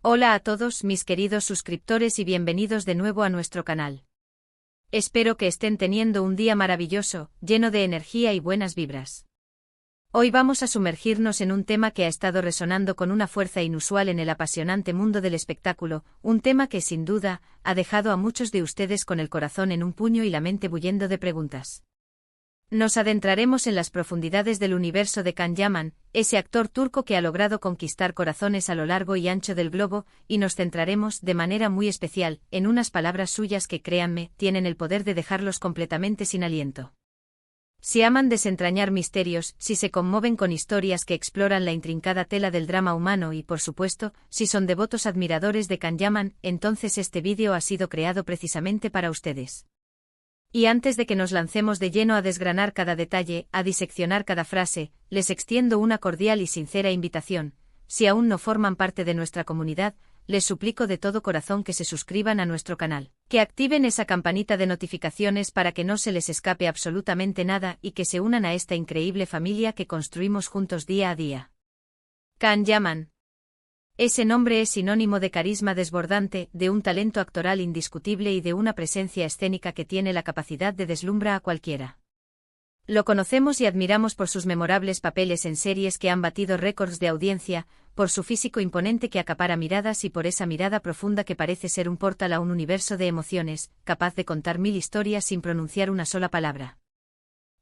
Hola a todos mis queridos suscriptores y bienvenidos de nuevo a nuestro canal. Espero que estén teniendo un día maravilloso, lleno de energía y buenas vibras. Hoy vamos a sumergirnos en un tema que ha estado resonando con una fuerza inusual en el apasionante mundo del espectáculo, un tema que sin duda ha dejado a muchos de ustedes con el corazón en un puño y la mente bullendo de preguntas. Nos adentraremos en las profundidades del universo de Can Yaman, ese actor turco que ha logrado conquistar corazones a lo largo y ancho del globo, y nos centraremos, de manera muy especial, en unas palabras suyas que, créanme, tienen el poder de dejarlos completamente sin aliento. Si aman desentrañar misterios, si se conmueven con historias que exploran la intrincada tela del drama humano y, por supuesto, si son devotos admiradores de Can Yaman, entonces este vídeo ha sido creado precisamente para ustedes. Y antes de que nos lancemos de lleno a desgranar cada detalle, a diseccionar cada frase, les extiendo una cordial y sincera invitación. Si aún no forman parte de nuestra comunidad, les suplico de todo corazón que se suscriban a nuestro canal, que activen esa campanita de notificaciones para que no se les escape absolutamente nada y que se unan a esta increíble familia que construimos juntos día a día. Can Yaman. Ese nombre es sinónimo de carisma desbordante, de un talento actoral indiscutible y de una presencia escénica que tiene la capacidad de deslumbrar a cualquiera. Lo conocemos y admiramos por sus memorables papeles en series que han batido récords de audiencia, por su físico imponente que acapara miradas y por esa mirada profunda que parece ser un portal a un universo de emociones, capaz de contar 1000 historias sin pronunciar una sola palabra.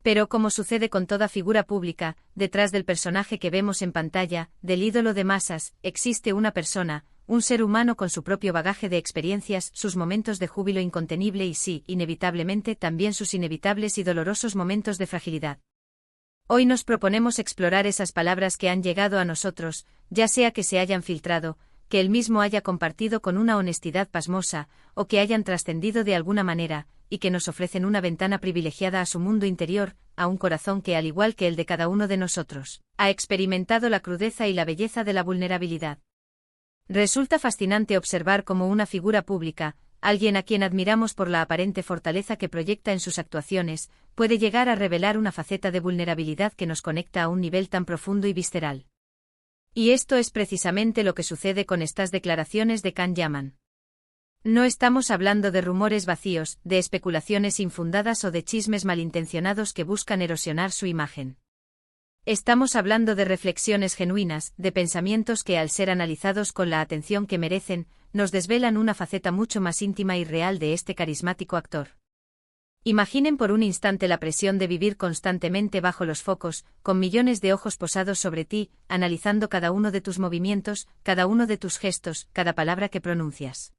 Pero como sucede con toda figura pública, detrás del personaje que vemos en pantalla, del ídolo de masas, existe una persona, un ser humano con su propio bagaje de experiencias, sus momentos de júbilo incontenible y sí, inevitablemente también sus inevitables y dolorosos momentos de fragilidad. Hoy nos proponemos explorar esas palabras que han llegado a nosotros, ya sea que se hayan filtrado, que él mismo haya compartido con una honestidad pasmosa, o que hayan trascendido de alguna manera, y que nos ofrecen una ventana privilegiada a su mundo interior, a un corazón que, al igual que el de cada uno de nosotros, ha experimentado la crudeza y la belleza de la vulnerabilidad. Resulta fascinante observar cómo una figura pública, alguien a quien admiramos por la aparente fortaleza que proyecta en sus actuaciones, puede llegar a revelar una faceta de vulnerabilidad que nos conecta a un nivel tan profundo y visceral. Y esto es precisamente lo que sucede con estas declaraciones de Can Yaman. No estamos hablando de rumores vacíos, de especulaciones infundadas o de chismes malintencionados que buscan erosionar su imagen. Estamos hablando de reflexiones genuinas, de pensamientos que, al ser analizados con la atención que merecen, nos desvelan una faceta mucho más íntima y real de este carismático actor. Imaginen por un instante la presión de vivir constantemente bajo los focos, con millones de ojos posados sobre ti, analizando cada uno de tus movimientos, cada uno de tus gestos, cada palabra que pronuncias.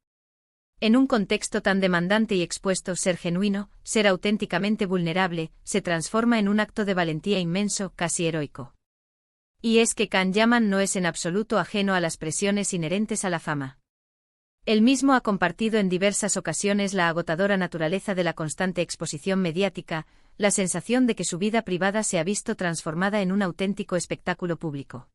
En un contexto tan demandante y expuesto, ser genuino, ser auténticamente vulnerable, se transforma en un acto de valentía inmenso, casi heroico. Y es que Can Yaman no es en absoluto ajeno a las presiones inherentes a la fama. Él mismo ha compartido en diversas ocasiones la agotadora naturaleza de la constante exposición mediática, la sensación de que su vida privada se ha visto transformada en un auténtico espectáculo público.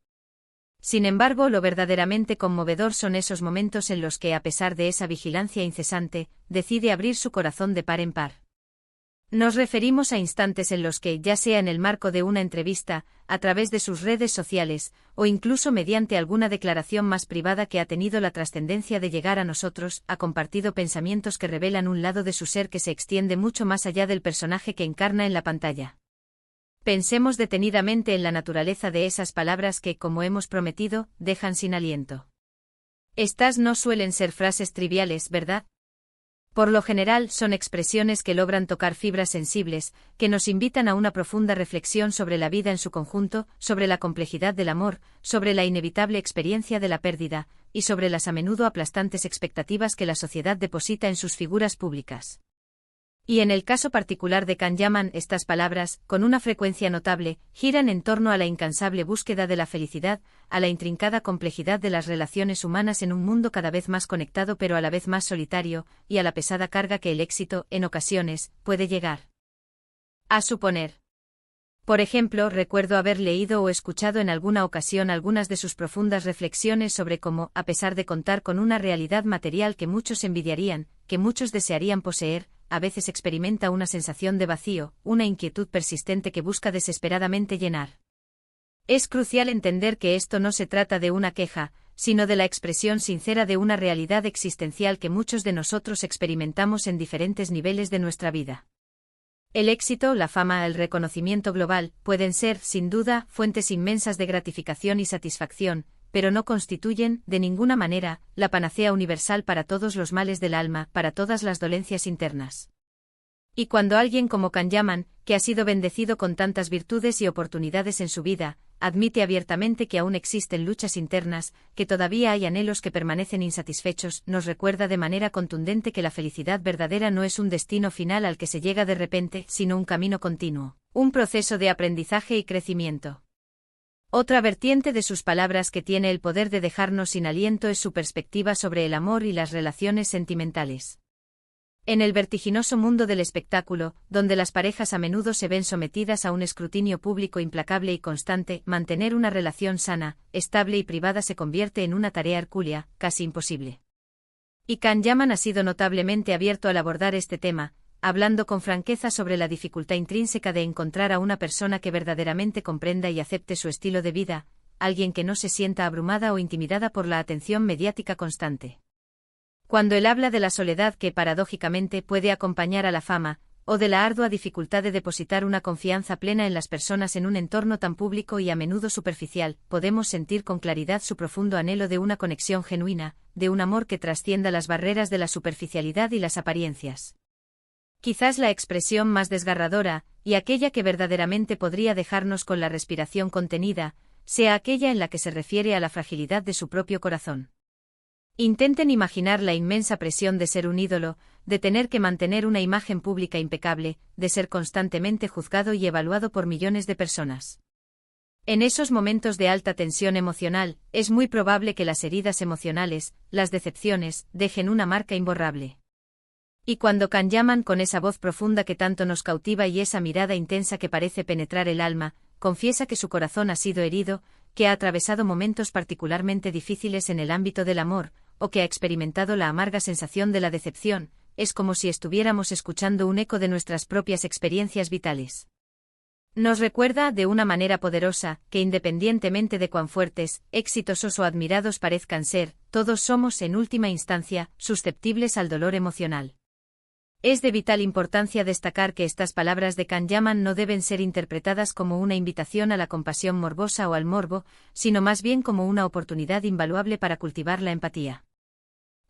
Sin embargo, lo verdaderamente conmovedor son esos momentos en los que, a pesar de esa vigilancia incesante, decide abrir su corazón de par en par. Nos referimos a instantes en los que, ya sea en el marco de una entrevista, a través de sus redes sociales, o incluso mediante alguna declaración más privada que ha tenido la trascendencia de llegar a nosotros, ha compartido pensamientos que revelan un lado de su ser que se extiende mucho más allá del personaje que encarna en la pantalla. Pensemos detenidamente en la naturaleza de esas palabras que, como hemos prometido, dejan sin aliento. Estas no suelen ser frases triviales, ¿verdad? Por lo general son expresiones que logran tocar fibras sensibles, que nos invitan a una profunda reflexión sobre la vida en su conjunto, sobre la complejidad del amor, sobre la inevitable experiencia de la pérdida, y sobre las a menudo aplastantes expectativas que la sociedad deposita en sus figuras públicas. Y en el caso particular de Can Yaman, estas palabras, con una frecuencia notable, giran en torno a la incansable búsqueda de la felicidad, a la intrincada complejidad de las relaciones humanas en un mundo cada vez más conectado pero a la vez más solitario, y a la pesada carga que el éxito, en ocasiones, puede llegar a suponer. Por ejemplo, recuerdo haber leído o escuchado en alguna ocasión algunas de sus profundas reflexiones sobre cómo, a pesar de contar con una realidad material que muchos envidiarían, que muchos desearían poseer, a veces experimenta una sensación de vacío, una inquietud persistente que busca desesperadamente llenar. Es crucial entender que esto no se trata de una queja, sino de la expresión sincera de una realidad existencial que muchos de nosotros experimentamos en diferentes niveles de nuestra vida. El éxito, la fama, el reconocimiento global, pueden ser, sin duda, fuentes inmensas de gratificación y satisfacción, pero no constituyen, de ninguna manera, la panacea universal para todos los males del alma, para todas las dolencias internas. Y cuando alguien como Kanyaman, que ha sido bendecido con tantas virtudes y oportunidades en su vida, admite abiertamente que aún existen luchas internas, que todavía hay anhelos que permanecen insatisfechos, nos recuerda de manera contundente que la felicidad verdadera no es un destino final al que se llega de repente, sino un camino continuo, un proceso de aprendizaje y crecimiento. Otra vertiente de sus palabras que tiene el poder de dejarnos sin aliento es su perspectiva sobre el amor y las relaciones sentimentales. En el vertiginoso mundo del espectáculo, donde las parejas a menudo se ven sometidas a un escrutinio público implacable y constante, mantener una relación sana, estable y privada se convierte en una tarea hercúlea, casi imposible. Y Kanyaman ha sido notablemente abierto al abordar este tema, hablando con franqueza sobre la dificultad intrínseca de encontrar a una persona que verdaderamente comprenda y acepte su estilo de vida, alguien que no se sienta abrumada o intimidada por la atención mediática constante. Cuando él habla de la soledad que paradójicamente puede acompañar a la fama, o de la ardua dificultad de depositar una confianza plena en las personas en un entorno tan público y a menudo superficial, podemos sentir con claridad su profundo anhelo de una conexión genuina, de un amor que trascienda las barreras de la superficialidad y las apariencias. Quizás la expresión más desgarradora, y aquella que verdaderamente podría dejarnos con la respiración contenida, sea aquella en la que se refiere a la fragilidad de su propio corazón. Intenten imaginar la inmensa presión de ser un ídolo, de tener que mantener una imagen pública impecable, de ser constantemente juzgado y evaluado por millones de personas. En esos momentos de alta tensión emocional, es muy probable que las heridas emocionales, las decepciones, dejen una marca imborrable. Y cuando Kanyaman, con esa voz profunda que tanto nos cautiva y esa mirada intensa que parece penetrar el alma, confiesa que su corazón ha sido herido, que ha atravesado momentos particularmente difíciles en el ámbito del amor, o que ha experimentado la amarga sensación de la decepción, es como si estuviéramos escuchando un eco de nuestras propias experiencias vitales. Nos recuerda, de una manera poderosa, que independientemente de cuán fuertes, exitosos o admirados parezcan ser, todos somos, en última instancia, susceptibles al dolor emocional. Es de vital importancia destacar que estas palabras de Kanyaman no deben ser interpretadas como una invitación a la compasión morbosa o al morbo, sino más bien como una oportunidad invaluable para cultivar la empatía.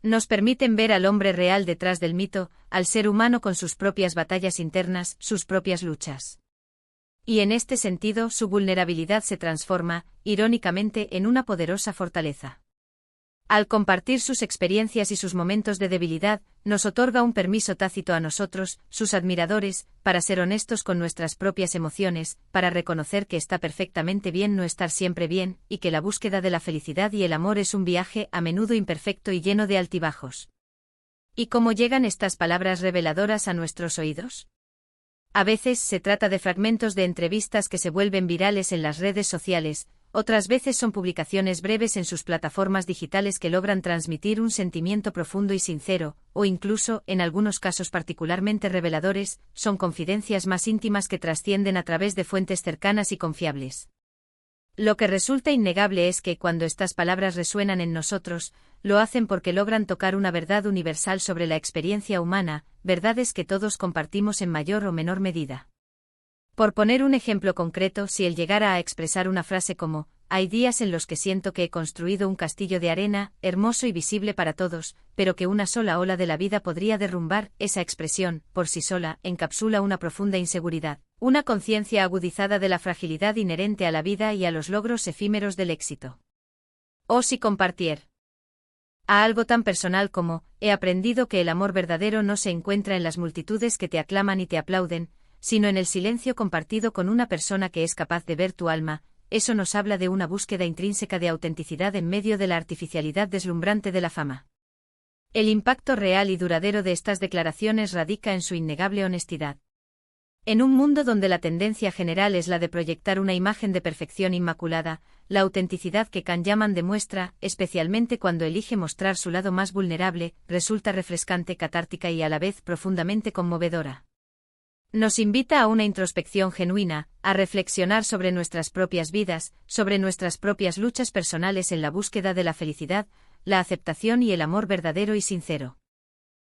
Nos permiten ver al hombre real detrás del mito, al ser humano con sus propias batallas internas, sus propias luchas. Y en este sentido, su vulnerabilidad se transforma, irónicamente, en una poderosa fortaleza. Al compartir sus experiencias y sus momentos de debilidad, nos otorga un permiso tácito a nosotros, sus admiradores, para ser honestos con nuestras propias emociones, para reconocer que está perfectamente bien no estar siempre bien, y que la búsqueda de la felicidad y el amor es un viaje a menudo imperfecto y lleno de altibajos. ¿Y cómo llegan estas palabras reveladoras a nuestros oídos? A veces se trata de fragmentos de entrevistas que se vuelven virales en las redes sociales, otras veces son publicaciones breves en sus plataformas digitales que logran transmitir un sentimiento profundo y sincero, o incluso, en algunos casos particularmente reveladores, son confidencias más íntimas que trascienden a través de fuentes cercanas y confiables. Lo que resulta innegable es que cuando estas palabras resuenan en nosotros, lo hacen porque logran tocar una verdad universal sobre la experiencia humana, verdades que todos compartimos en mayor o menor medida. Por poner un ejemplo concreto, si él llegara a expresar una frase como, hay días en los que siento que he construido un castillo de arena, hermoso y visible para todos, pero que una sola ola de la vida podría derrumbar, esa expresión, por sí sola, encapsula una profunda inseguridad, una conciencia agudizada de la fragilidad inherente a la vida y a los logros efímeros del éxito. O si compartier a algo tan personal como, he aprendido que el amor verdadero no se encuentra en las multitudes que te aclaman y te aplauden, sino en el silencio compartido con una persona que es capaz de ver tu alma, eso nos habla de una búsqueda intrínseca de autenticidad en medio de la artificialidad deslumbrante de la fama. El impacto real y duradero de estas declaraciones radica en su innegable honestidad. En un mundo donde la tendencia general es la de proyectar una imagen de perfección inmaculada, la autenticidad que Kanyaman demuestra, especialmente cuando elige mostrar su lado más vulnerable, resulta refrescante, catártica y a la vez profundamente conmovedora. Nos invita a una introspección genuina, a reflexionar sobre nuestras propias vidas, sobre nuestras propias luchas personales en la búsqueda de la felicidad, la aceptación y el amor verdadero y sincero.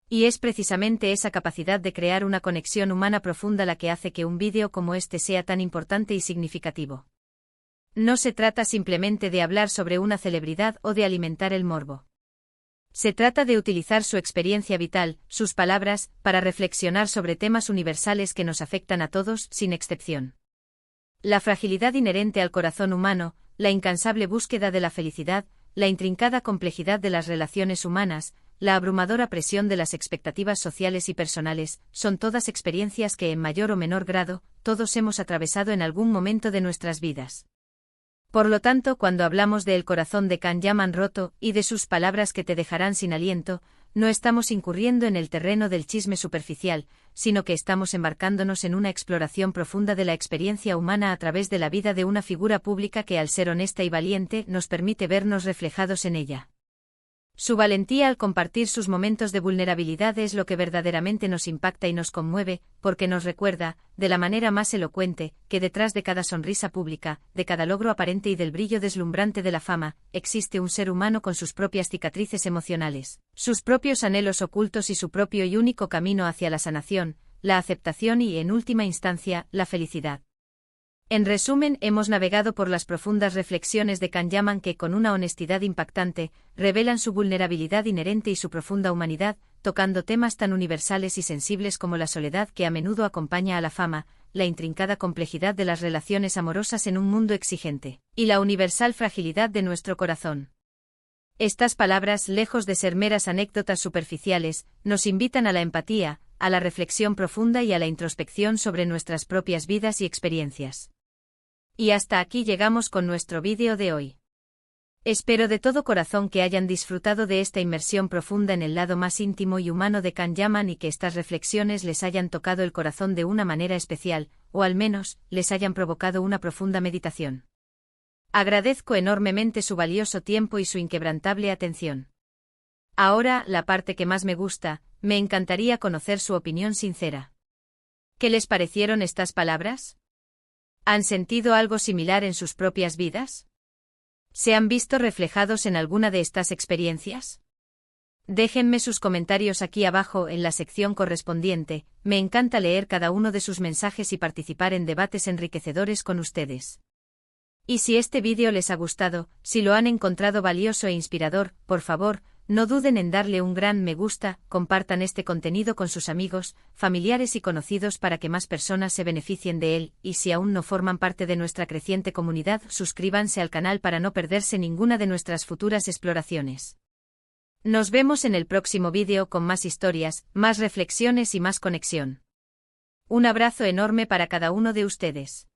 Y es precisamente esa capacidad de crear una conexión humana profunda la que hace que un vídeo como este sea tan importante y significativo. No se trata simplemente de hablar sobre una celebridad o de alimentar el morbo. Se trata de utilizar su experiencia vital, sus palabras, para reflexionar sobre temas universales que nos afectan a todos, sin excepción. La fragilidad inherente al corazón humano, la incansable búsqueda de la felicidad, la intrincada complejidad de las relaciones humanas, la abrumadora presión de las expectativas sociales y personales, son todas experiencias que en mayor o menor grado, todos hemos atravesado en algún momento de nuestras vidas. Por lo tanto, cuando hablamos de El corazón de Can Yaman roto y de sus palabras que te dejarán sin aliento, no estamos incurriendo en el terreno del chisme superficial, sino que estamos embarcándonos en una exploración profunda de la experiencia humana a través de la vida de una figura pública que, al ser honesta y valiente, nos permite vernos reflejados en ella. Su valentía al compartir sus momentos de vulnerabilidad es lo que verdaderamente nos impacta y nos conmueve, porque nos recuerda, de la manera más elocuente, que detrás de cada sonrisa pública, de cada logro aparente y del brillo deslumbrante de la fama, existe un ser humano con sus propias cicatrices emocionales, sus propios anhelos ocultos y su propio y único camino hacia la sanación, la aceptación y, en última instancia, la felicidad. En resumen, hemos navegado por las profundas reflexiones de Can Yaman que, con una honestidad impactante, revelan su vulnerabilidad inherente y su profunda humanidad, tocando temas tan universales y sensibles como la soledad que a menudo acompaña a la fama, la intrincada complejidad de las relaciones amorosas en un mundo exigente, y la universal fragilidad de nuestro corazón. Estas palabras, lejos de ser meras anécdotas superficiales, nos invitan a la empatía, a la reflexión profunda y a la introspección sobre nuestras propias vidas y experiencias. Y hasta aquí llegamos con nuestro vídeo de hoy. Espero de todo corazón que hayan disfrutado de esta inmersión profunda en el lado más íntimo y humano de Can Yaman y que estas reflexiones les hayan tocado el corazón de una manera especial, o al menos, les hayan provocado una profunda meditación. Agradezco enormemente su valioso tiempo y su inquebrantable atención. Ahora, la parte que más me gusta, me encantaría conocer su opinión sincera. ¿Qué les parecieron estas palabras? ¿Han sentido algo similar en sus propias vidas? ¿Se han visto reflejados en alguna de estas experiencias? Déjenme sus comentarios aquí abajo en la sección correspondiente, me encanta leer cada uno de sus mensajes y participar en debates enriquecedores con ustedes. Y si este vídeo les ha gustado, si lo han encontrado valioso e inspirador, por favor, no duden en darle un gran me gusta, compartan este contenido con sus amigos, familiares y conocidos para que más personas se beneficien de él, y si aún no forman parte de nuestra creciente comunidad, suscríbanse al canal para no perderse ninguna de nuestras futuras exploraciones. Nos vemos en el próximo vídeo con más historias, más reflexiones y más conexión. Un abrazo enorme para cada uno de ustedes.